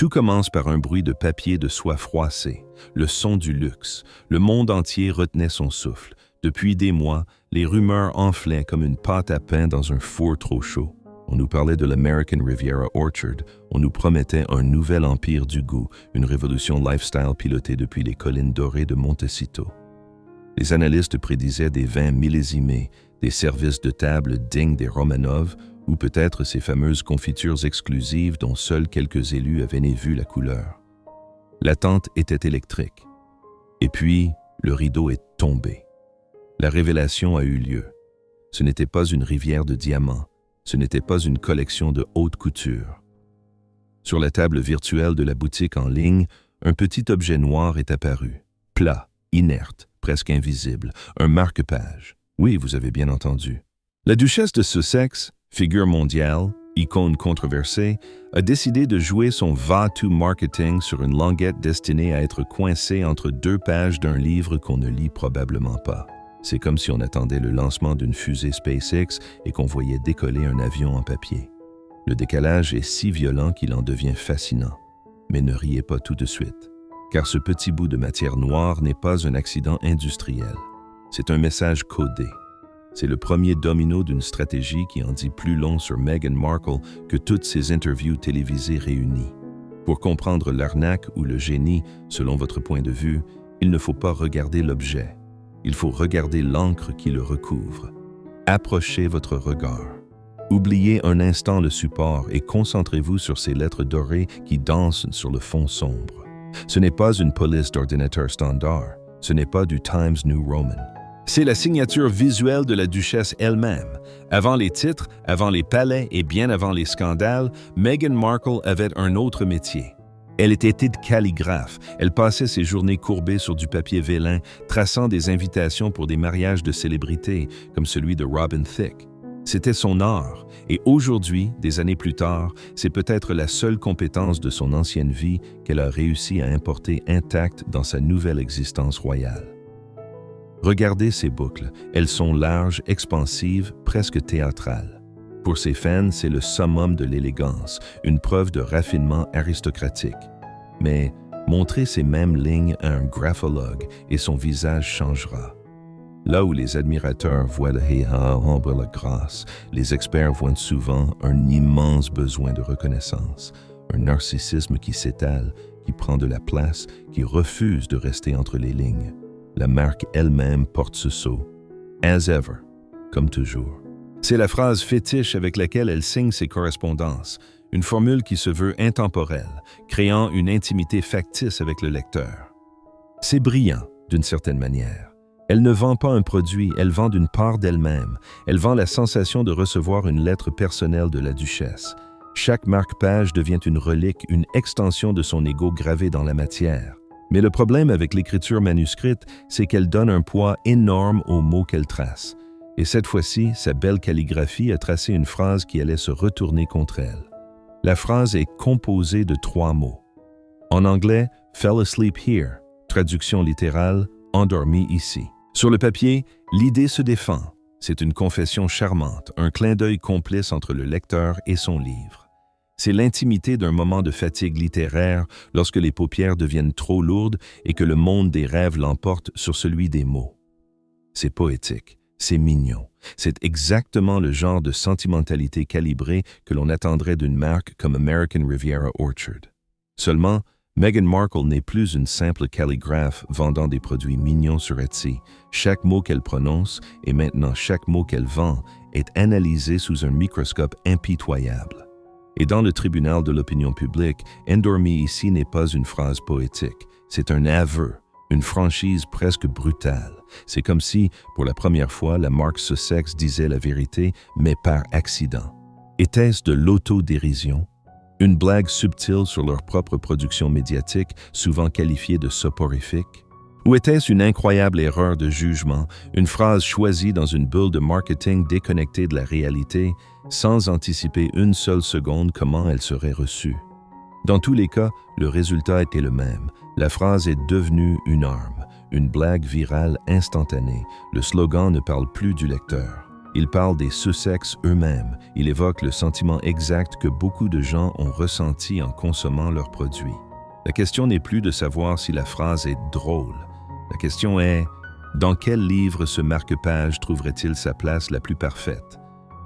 Tout commence par un bruit de papier de soie froissé, le son du luxe. Le monde entier retenait son souffle. Depuis des mois, les rumeurs enflaient comme une pâte à pain dans un four trop chaud. On nous parlait de l'American Riviera Orchard, on nous promettait un nouvel empire du goût, une révolution lifestyle pilotée depuis les collines dorées de Montecito. Les analystes prédisaient des vins millésimés, des services de table dignes des Romanov, ou peut-être ces fameuses confitures exclusives dont seuls quelques élus avaient vu la couleur. L'attente était électrique. Et puis, le rideau est tombé. La révélation a eu lieu. Ce n'était pas une rivière de diamants, ce n'était pas une collection de haute couture. Sur la table virtuelle de la boutique en ligne, un petit objet noir est apparu, plat, inerte, presque invisible, un marque-page. Oui, vous avez bien entendu. La duchesse de Sussex, figure mondiale, icône controversée, a décidé de jouer son va-tout marketing sur une languette destinée à être coincée entre deux pages d'un livre qu'on ne lit probablement pas. C'est comme si on attendait le lancement d'une fusée SpaceX et qu'on voyait décoller un avion en papier. Le décalage est si violent qu'il en devient fascinant. Mais ne riez pas tout de suite, car ce petit bout de matière noire n'est pas un accident industriel. C'est un message codé. C'est le premier domino d'une stratégie qui en dit plus long sur Meghan Markle que toutes ses interviews télévisées réunies. Pour comprendre l'arnaque ou le génie, selon votre point de vue, il ne faut pas regarder l'objet. Il faut regarder l'encre qui le recouvre. Approchez votre regard. Oubliez un instant le support et concentrez-vous sur ces lettres dorées qui dansent sur le fond sombre. Ce n'est pas une police d'ordinateur standard. Ce n'est pas du Times New Roman. C'est la signature visuelle de la duchesse elle-même. Avant les titres, avant les palais et bien avant les scandales, Meghan Markle avait un autre métier. Elle était calligraphe. Elle passait ses journées courbées sur du papier vélin, traçant des invitations pour des mariages de célébrités, comme celui de Robin Thicke. C'était son art, et aujourd'hui, des années plus tard, c'est peut-être la seule compétence de son ancienne vie qu'elle a réussi à importer intacte dans sa nouvelle existence royale. Regardez ces boucles, elles sont larges, expansives, presque théâtrales. Pour ses fans, c'est le summum de l'élégance, une preuve de raffinement aristocratique. Mais montrez ces mêmes lignes à un graphologue et son visage changera. Là où les admirateurs voient le héha, ombre la grâce, les experts voient souvent un immense besoin de reconnaissance, un narcissisme qui s'étale, qui prend de la place, qui refuse de rester entre les lignes. La marque elle-même porte ce sceau. As ever, comme toujours. C'est la phrase fétiche avec laquelle elle signe ses correspondances, une formule qui se veut intemporelle, créant une intimité factice avec le lecteur. C'est brillant, d'une certaine manière. Elle ne vend pas un produit, elle vend une part d'elle-même. Elle vend la sensation de recevoir une lettre personnelle de la duchesse. Chaque marque-page devient une relique, une extension de son ego gravé dans la matière. Mais le problème avec l'écriture manuscrite, c'est qu'elle donne un poids énorme aux mots qu'elle trace. Et cette fois-ci, sa belle calligraphie a tracé une phrase qui allait se retourner contre elle. La phrase est composée de 3 mots. En anglais, « fell asleep here », traduction littérale, « endormi ici ». Sur le papier, l'idée se défend. C'est une confession charmante, un clin d'œil complice entre le lecteur et son livre. C'est l'intimité d'un moment de fatigue littéraire lorsque les paupières deviennent trop lourdes et que le monde des rêves l'emporte sur celui des mots. C'est poétique. C'est mignon. C'est exactement le genre de sentimentalité calibrée que l'on attendrait d'une marque comme American Riviera Orchard. Seulement, Meghan Markle n'est plus une simple calligraphe vendant des produits mignons sur Etsy. Chaque mot qu'elle prononce, et maintenant chaque mot qu'elle vend, est analysé sous un microscope impitoyable. Et dans le tribunal de l'opinion publique, « endormi ici » n'est pas une phrase poétique, c'est un aveu. Une franchise presque brutale. C'est comme si, pour la première fois, la marque Sussex disait la vérité, mais par accident. Était-ce de l'autodérision? Une blague subtile sur leur propre production médiatique, souvent qualifiée de soporifique? Ou était-ce une incroyable erreur de jugement, une phrase choisie dans une bulle de marketing déconnectée de la réalité, sans anticiper une seule seconde comment elle serait reçue? Dans tous les cas, le résultat était le même. La phrase est devenue une arme, une blague virale instantanée. Le slogan ne parle plus du lecteur. Il parle des Sussex eux-mêmes. Il évoque le sentiment exact que beaucoup de gens ont ressenti en consommant leurs produits. La question n'est plus de savoir si la phrase est drôle. La question est, dans quel livre ce marque-page trouverait-il sa place la plus parfaite?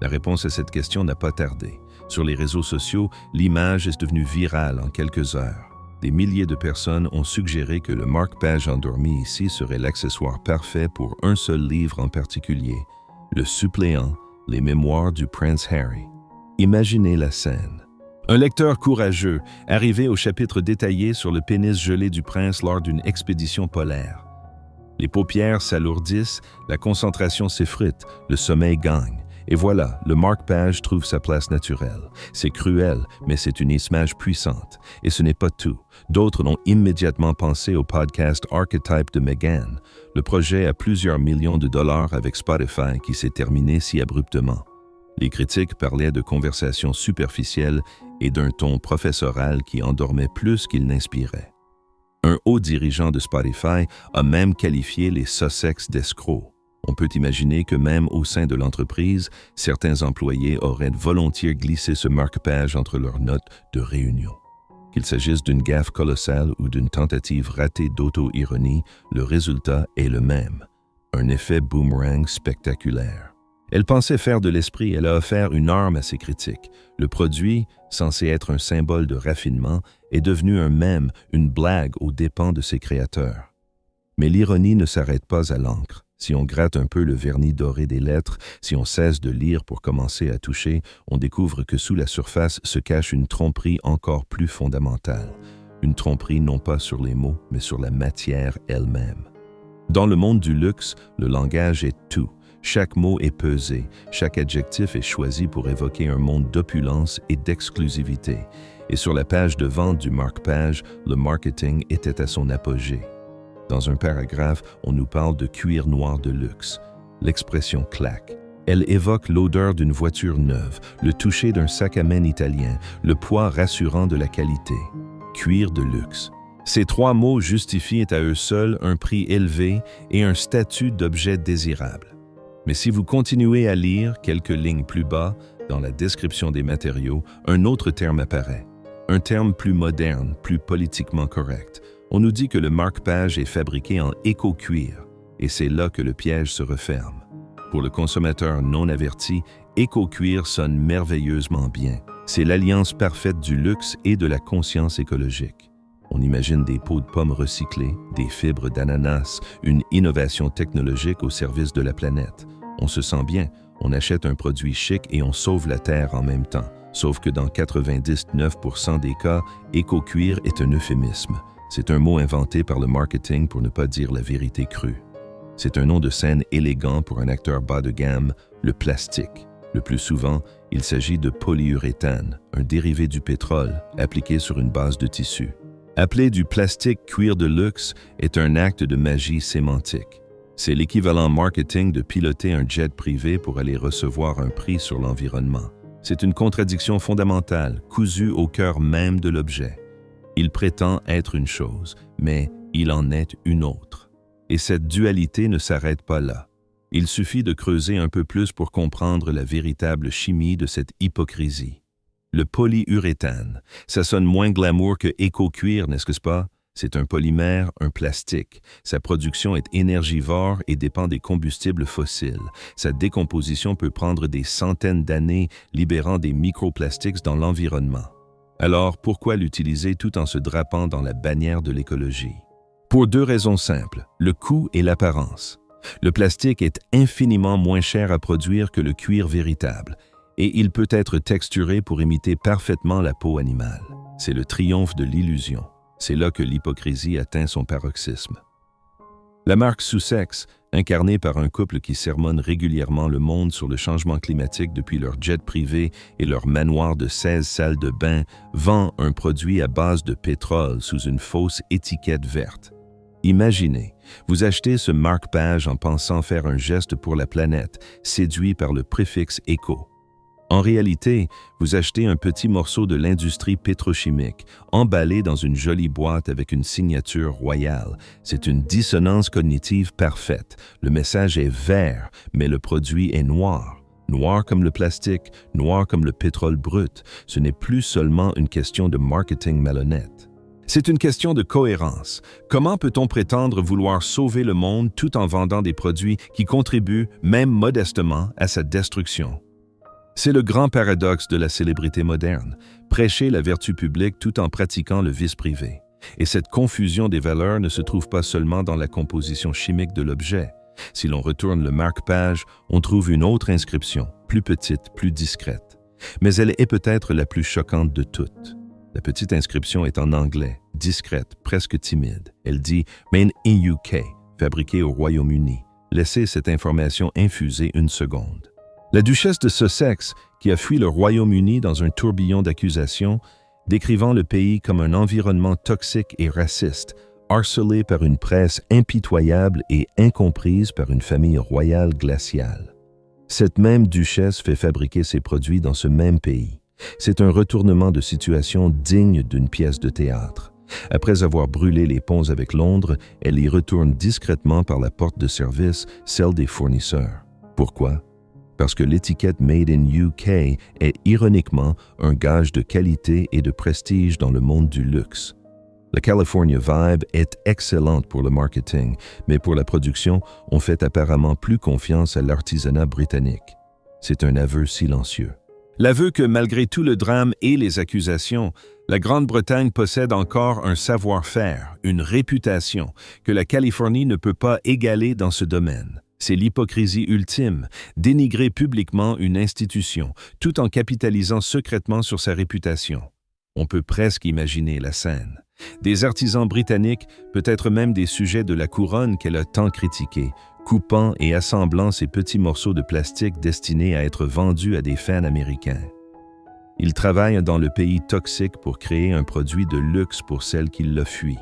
La réponse à cette question n'a pas tardé. Sur les réseaux sociaux, l'image est devenue virale en quelques heures. Des milliers de personnes ont suggéré que le marque-page endormi ici serait l'accessoire parfait pour un seul livre en particulier, Le Suppléant, les mémoires du prince Harry. Imaginez la scène. Un lecteur courageux, arrivé au chapitre détaillé sur le pénis gelé du prince lors d'une expédition polaire. Les paupières s'alourdissent, la concentration s'effrite, le sommeil gagne. Et voilà, le marque-page trouve sa place naturelle. C'est cruel, mais c'est une image puissante. Et ce n'est pas tout. D'autres ont immédiatement pensé au podcast Archetype de Meghan, le projet à plusieurs millions de dollars avec Spotify qui s'est terminé si abruptement. Les critiques parlaient de conversations superficielles et d'un ton professoral qui endormait plus qu'il n'inspirait. Un haut dirigeant de Spotify a même qualifié les Sussex d'escrocs. On peut imaginer que même au sein de l'entreprise, certains employés auraient volontiers glissé ce marque-page entre leurs notes de réunion. Qu'il s'agisse d'une gaffe colossale ou d'une tentative ratée d'auto-ironie, le résultat est le même. Un effet boomerang spectaculaire. Elle pensait faire de l'esprit, elle a offert une arme à ses critiques. Le produit, censé être un symbole de raffinement, est devenu un mème, une blague aux dépens de ses créateurs. Mais l'ironie ne s'arrête pas à l'encre. Si on gratte un peu le vernis doré des lettres, si on cesse de lire pour commencer à toucher, on découvre que sous la surface se cache une tromperie encore plus fondamentale. Une tromperie non pas sur les mots, mais sur la matière elle-même. Dans le monde du luxe, le langage est tout. Chaque mot est pesé, chaque adjectif est choisi pour évoquer un monde d'opulence et d'exclusivité. Et sur la page de vente du marque-page, le marketing était à son apogée. Dans un paragraphe, on nous parle de cuir noir de luxe. L'expression claque. Elle évoque l'odeur d'une voiture neuve, le toucher d'un sac à main italien, le poids rassurant de la qualité. Cuir de luxe. Ces trois mots justifient à eux seuls un prix élevé et un statut d'objet désirable. Mais si vous continuez à lire quelques lignes plus bas, dans la description des matériaux, un autre terme apparaît. Un terme plus moderne, plus politiquement correct. On nous dit que le marque-page est fabriqué en éco-cuir, et c'est là que le piège se referme. Pour le consommateur non averti, éco-cuir sonne merveilleusement bien. C'est l'alliance parfaite du luxe et de la conscience écologique. On imagine des peaux de pommes recyclées, des fibres d'ananas, une innovation technologique au service de la planète. On se sent bien, on achète un produit chic et on sauve la Terre en même temps. Sauf que dans 99% des cas, éco-cuir est un euphémisme. C'est un mot inventé par le marketing pour ne pas dire la vérité crue. C'est un nom de scène élégant pour un acteur bas de gamme, le plastique. Le plus souvent, il s'agit de polyuréthane, un dérivé du pétrole, appliqué sur une base de tissu. Appeler du plastique cuir de luxe est un acte de magie sémantique. C'est l'équivalent marketing de piloter un jet privé pour aller recevoir un prix sur l'environnement. C'est une contradiction fondamentale, cousue au cœur même de l'objet. Il prétend être une chose, mais il en est une autre. Et cette dualité ne s'arrête pas là. Il suffit de creuser un peu plus pour comprendre la véritable chimie de cette hypocrisie. Le polyuréthane, ça sonne moins glamour que éco-cuir, n'est-ce pas? C'est un polymère, un plastique. Sa production est énergivore et dépend des combustibles fossiles. Sa décomposition peut prendre des centaines d'années, libérant des microplastiques dans l'environnement. Alors, pourquoi l'utiliser tout en se drapant dans la bannière de l'écologie? Pour deux raisons simples, le coût et l'apparence. Le plastique est infiniment moins cher à produire que le cuir véritable, et il peut être texturé pour imiter parfaitement la peau animale. C'est le triomphe de l'illusion. C'est là que l'hypocrisie atteint son paroxysme. La marque Sussex, incarnée par un couple qui sermonne régulièrement le monde sur le changement climatique depuis leur jet privé et leur manoir de 16 salles de bain, vend un produit à base de pétrole sous une fausse étiquette verte. Imaginez, vous achetez ce marque-page en pensant faire un geste pour la planète, séduit par le préfixe éco. En réalité, vous achetez un petit morceau de l'industrie pétrochimique, emballé dans une jolie boîte avec une signature royale. C'est une dissonance cognitive parfaite. Le message est vert, mais le produit est noir. Noir comme le plastique, noir comme le pétrole brut. Ce n'est plus seulement une question de marketing malhonnête. C'est une question de cohérence. Comment peut-on prétendre vouloir sauver le monde tout en vendant des produits qui contribuent, même modestement, à sa destruction? C'est le grand paradoxe de la célébrité moderne, prêcher la vertu publique tout en pratiquant le vice privé. Et cette confusion des valeurs ne se trouve pas seulement dans la composition chimique de l'objet. Si l'on retourne le marque-page, on trouve une autre inscription, plus petite, plus discrète. Mais elle est peut-être la plus choquante de toutes. La petite inscription est en anglais, discrète, presque timide. Elle dit « Made in UK », fabriqué au Royaume-Uni. Laissez cette information infuser une seconde. La duchesse de Sussex, qui a fui le Royaume-Uni dans un tourbillon d'accusations, décrivant le pays comme un environnement toxique et raciste, harcelé par une presse impitoyable et incomprise par une famille royale glaciale. Cette même duchesse fait fabriquer ses produits dans ce même pays. C'est un retournement de situation digne d'une pièce de théâtre. Après avoir brûlé les ponts avec Londres, elle y retourne discrètement par la porte de service, celle des fournisseurs. Pourquoi? Parce que l'étiquette Made in UK est ironiquement un gage de qualité et de prestige dans le monde du luxe. La California Vibe est excellente pour le marketing, mais pour la production, on fait apparemment plus confiance à l'artisanat britannique. C'est un aveu silencieux. L'aveu que malgré tout le drame et les accusations, la Grande-Bretagne possède encore un savoir-faire, une réputation, que la Californie ne peut pas égaler dans ce domaine. C'est l'hypocrisie ultime, dénigrer publiquement une institution, tout en capitalisant secrètement sur sa réputation. On peut presque imaginer la scène. Des artisans britanniques, peut-être même des sujets de la couronne qu'elle a tant critiqués, coupant et assemblant ces petits morceaux de plastique destinés à être vendus à des fans américains. Ils travaillent dans le pays toxique pour créer un produit de luxe pour celles qui le fuient.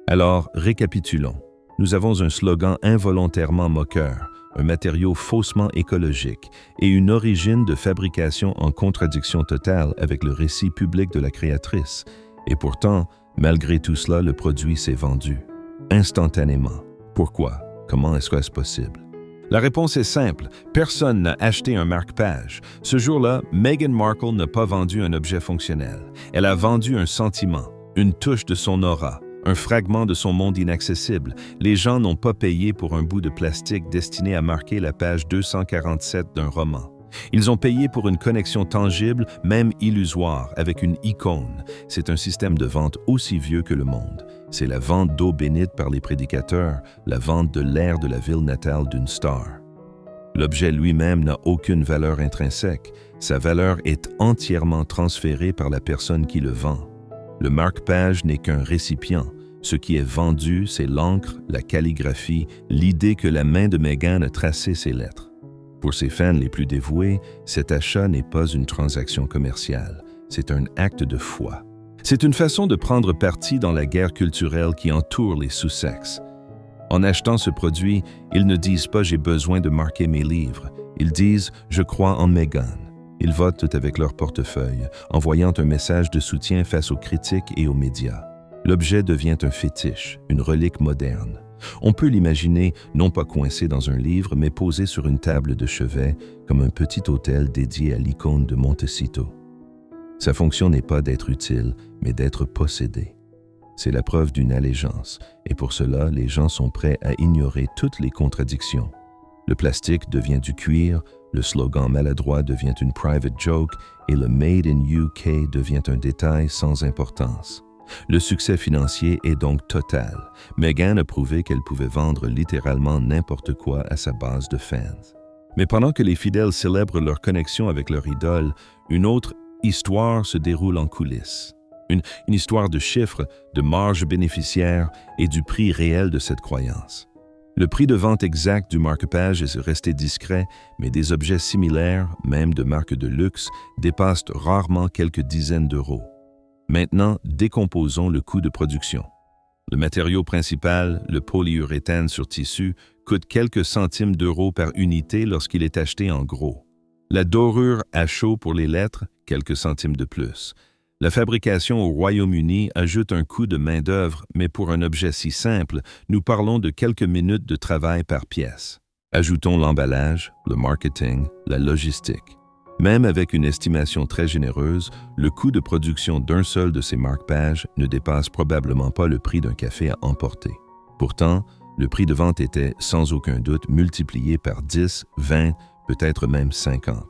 Alors, récapitulons. Nous avons un slogan involontairement moqueur, un matériau faussement écologique et une origine de fabrication en contradiction totale avec le récit public de la créatrice. Et pourtant, malgré tout cela, le produit s'est vendu. Instantanément. Pourquoi? Comment est-ce possible? La réponse est simple. Personne n'a acheté un marque-page. Ce jour-là, Meghan Markle n'a pas vendu un objet fonctionnel. Elle a vendu un sentiment, une touche de son aura, un fragment de son monde inaccessible. Les gens n'ont pas payé pour un bout de plastique destiné à marquer la page 247 d'un roman. Ils ont payé pour une connexion tangible, même illusoire, avec une icône. C'est un système de vente aussi vieux que le monde. C'est la vente d'eau bénite par les prédicateurs, la vente de l'air de la ville natale d'une star. L'objet lui-même n'a aucune valeur intrinsèque. Sa valeur est entièrement transférée par la personne qui le vend. Le marque-page n'est qu'un récipient. Ce qui est vendu, c'est l'encre, la calligraphie, l'idée que la main de Meghan a tracé ces lettres. Pour ses fans les plus dévoués, cet achat n'est pas une transaction commerciale, c'est un acte de foi. C'est une façon de prendre parti dans la guerre culturelle qui entoure les Sussex. En achetant ce produit, ils ne disent pas « j'ai besoin de marquer mes livres », ils disent « je crois en Meghan ». Ils votent avec leur portefeuille, envoyant un message de soutien face aux critiques et aux médias. L'objet devient un fétiche, une relique moderne. On peut l'imaginer non pas coincé dans un livre, mais posé sur une table de chevet, comme un petit autel dédié à l'icône de Montecito. Sa fonction n'est pas d'être utile, mais d'être possédé. C'est la preuve d'une allégeance, et pour cela, les gens sont prêts à ignorer toutes les contradictions. Le plastique devient du cuir, le slogan maladroit devient une private joke, et le Made in UK devient un détail sans importance. Le succès financier est donc total. Meghan a prouvé qu'elle pouvait vendre littéralement n'importe quoi à sa base de fans. Mais pendant que les fidèles célèbrent leur connexion avec leur idole, une autre histoire se déroule en coulisses. Une histoire de chiffres, de marge bénéficiaire et du prix réel de cette croyance. Le prix de vente exact du marque-page est resté discret, mais des objets similaires, même de marques de luxe, dépassent rarement quelques dizaines d'euros. Maintenant, décomposons le coût de production. Le matériau principal, le polyuréthane sur tissu, coûte quelques centimes d'euros par unité lorsqu'il est acheté en gros. La dorure à chaud pour les lettres, quelques centimes de plus. La fabrication au Royaume-Uni ajoute un coût de main-d'œuvre, mais pour un objet si simple, nous parlons de quelques minutes de travail par pièce. Ajoutons l'emballage, le marketing, la logistique. Même avec une estimation très généreuse, le coût de production d'un seul de ces marque-pages ne dépasse probablement pas le prix d'un café à emporter. Pourtant, le prix de vente était sans aucun doute multiplié par 10, 20, peut-être même 50.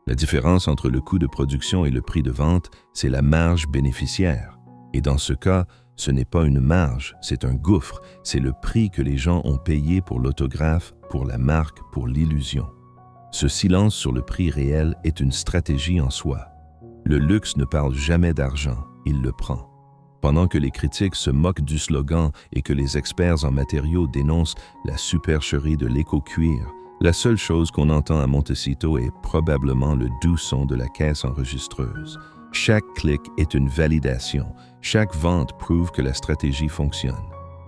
La différence entre le coût de production et le prix de vente, c'est la marge bénéficiaire. Et dans ce cas, ce n'est pas une marge, c'est un gouffre, c'est le prix que les gens ont payé pour l'autographe, pour la marque, pour l'illusion. Ce silence sur le prix réel est une stratégie en soi. Le luxe ne parle jamais d'argent, il le prend. Pendant que les critiques se moquent du slogan et que les experts en matériaux dénoncent la supercherie de l'éco-cuir, la seule chose qu'on entend à Montecito est probablement le doux son de la caisse enregistreuse. Chaque clic est une validation, chaque vente prouve que la stratégie fonctionne.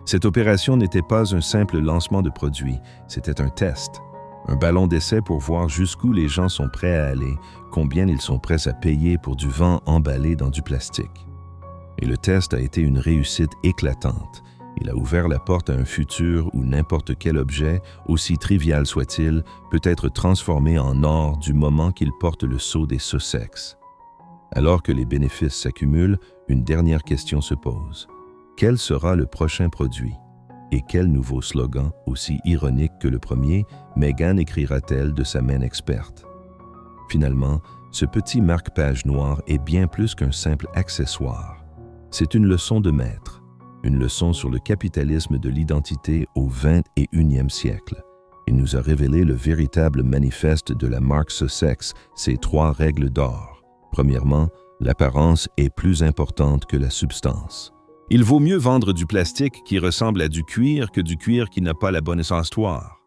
Cette opération n'était pas un simple lancement de produit, c'était un test. Un ballon d'essai pour voir jusqu'où les gens sont prêts à aller, combien ils sont prêts à payer pour du vent emballé dans du plastique. Et le test a été une réussite éclatante. Il a ouvert la porte à un futur où n'importe quel objet, aussi trivial soit-il, peut être transformé en or du moment qu'il porte le sceau des Sussex. Alors que les bénéfices s'accumulent, une dernière question se pose. Quel sera le prochain produit? Et quel nouveau slogan, aussi ironique que le premier, Meghan écrira-t-elle de sa main experte? Finalement, ce petit marque-page noir est bien plus qu'un simple accessoire. C'est une leçon de maître, une leçon sur le capitalisme de l'identité au XXIe siècle. Il nous a révélé le véritable manifeste de la marque Sussex, ses 3 règles d'or. Premièrement, l'apparence est plus importante que la substance. Il vaut mieux vendre du plastique qui ressemble à du cuir que du cuir qui n'a pas la bonne histoire.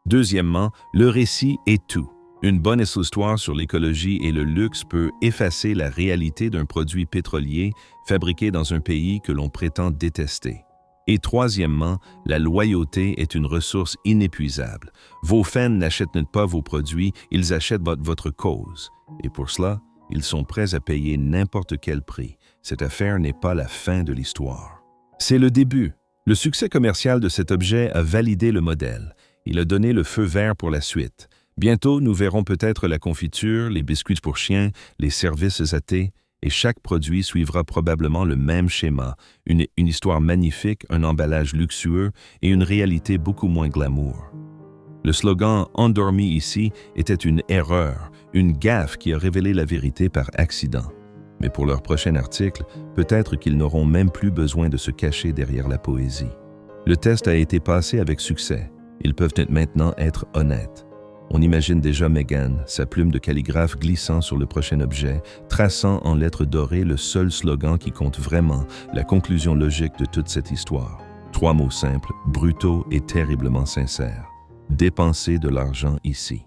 Deuxièmement, le récit est tout. Une bonne histoire sur l'écologie et le luxe peut effacer la réalité d'un produit pétrolier fabriqué dans un pays que l'on prétend détester. Et troisièmement, la loyauté est une ressource inépuisable. Vos fans n'achètent pas vos produits, ils achètent votre cause. Et pour cela, ils sont prêts à payer n'importe quel prix. Cette affaire n'est pas la fin de l'histoire. C'est le début. Le succès commercial de cet objet a validé le modèle. Il a donné le feu vert pour la suite. Bientôt, nous verrons peut-être la confiture, les biscuits pour chiens, les services à thé, et chaque produit suivra probablement le même schéma, une histoire magnifique, un emballage luxueux et une réalité beaucoup moins glamour. Le slogan « Endormi ici » était une erreur, une gaffe qui a révélé la vérité par accident. Mais pour leur prochain article, peut-être qu'ils n'auront même plus besoin de se cacher derrière la poésie. Le test a été passé avec succès. Ils peuvent maintenant être honnêtes. On imagine déjà Meghan, sa plume de calligraphe glissant sur le prochain objet, traçant en lettres dorées le seul slogan qui compte vraiment, la conclusion logique de toute cette histoire. 3 mots simples, brutaux et terriblement sincères. Dépenser de l'argent ici.